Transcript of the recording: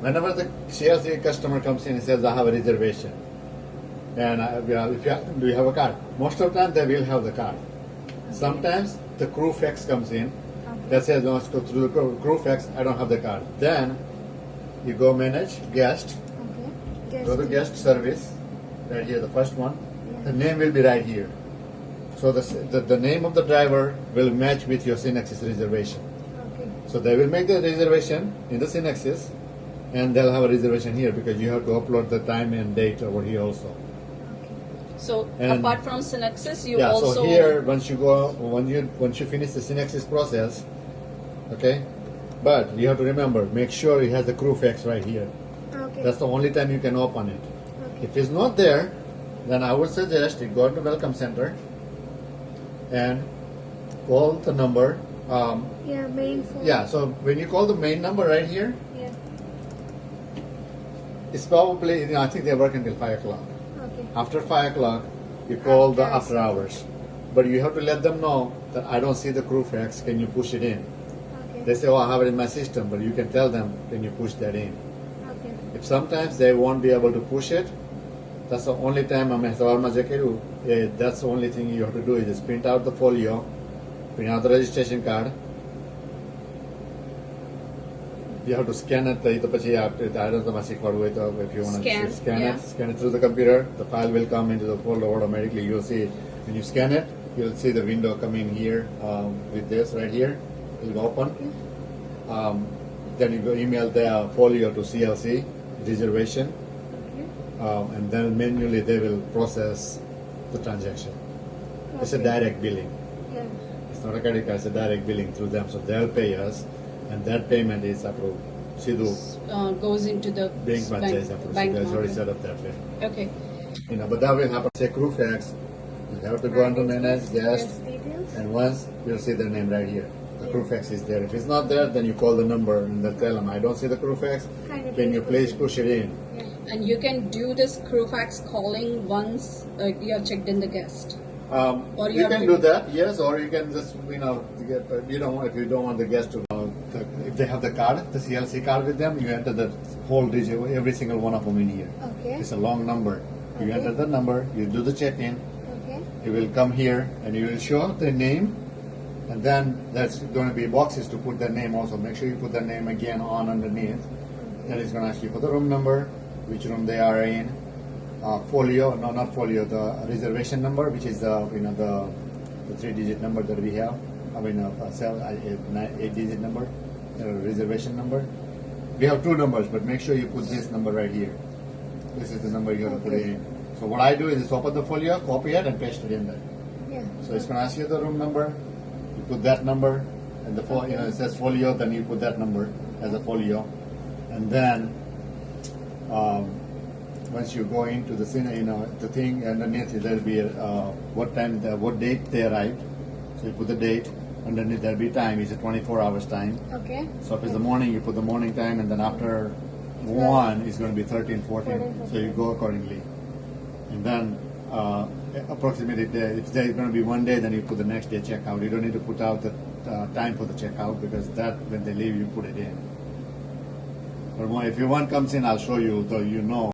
whenever the CLC customer comes in and says, I have a reservation, and do you have a card? Most of the time they will have the card. Okay. Sometimes the crew fax comes in Okay. that says, no, let's go through the crew fax, I don't have the card. Then you go manage guest, Okay. go to guest service, right here, the first one. Yeah. The name will be right here. So the name of the driver will match with your Synexis reservation. Okay. So they will make the reservation in the Synexis, and they'll have a reservation here because you have to upload the time and date over here also. Okay. So And- apart from Synexis, you Yeah. also So here, once you finish the Synexis process, okay, but you have to remember, make sure it has the crew fax right here. Okay. That's the only time you can open it. Okay. If it's not there, then I would suggest you go to Welcome Center and call the number. Yeah, main phone. Yeah, so when you call the main number right here, Yeah. it's probably, I think they work until 5 o'clock. Okay. After 5 o'clock, you call the After after hours. But you have to let them know that I don't see the crew fax, can you push it in? Okay. They say, oh, I have it in my system, but you can tell them, can you push that in? Okay. If sometimes they won't be able to push it, that's the only time that's the only thing you have to do is just print out the folio, print out the registration card. You have to scan it. I don't know if you want to scan it through the computer. The file will come into the folder automatically. You'll see it. When you scan it, you'll see the window coming here with this right here. It will open. Then you go email the folio to CLC Reservation. Okay. And then manually they will process the transaction. It's a Okay. direct billing. Yeah. It's not a credit card, it's a direct billing through them. So they'll pay us, and that payment is approved. Sidhu goes into the bank purchase approved. So that's already okay. set up that way. Okay. But that will happen. Say crew fax, you have to go on to manage guest, Details. and once you'll see their name right here. The crew fax is there. If it's not there, then you call the number and they'll tell them, I don't see the crew fax. Can you please push it in? Yeah. And you can do this crew fax calling once you have checked in the guest. Or you You have can to- do that, yes, or you can just, if you don't want the guest to, if they have the card, the CLC card with them, you enter the whole digit, every single one of them in here. Okay. It's a long number. You Okay. enter the number, you do the check-in, Okay. you will come here and you will show the name, and then there's going to be boxes to put their name also. Make sure you put their name again on underneath. Then it's going to ask you for the room number, which room they are in, folio, no, not folio, the reservation number, which is the 3-digit number that we have. I mean, 8-digit number, reservation number. We have 2 numbers, but make sure you put this number right here. This is the number you have to put it in. So what I do is just open the folio, copy it, and paste it in there. Yeah. So it's going to ask you the room number. You put that number, and it says folio. Then you put that number as a folio, and then once you go into the the thing underneath, there'll be what date they arrived. So you put the date. Underneath there'll be time. It's a 24 hours time. Okay. So if it's the morning, you put the morning time, and then after 1, it's going to be 13, 14. So you go accordingly. And then approximately, if there's going to be 1 day, then you put the next day checkout. You don't need to put out the time for the checkout because that when they leave, you put it in. But if your one comes in, I'll show you so you know.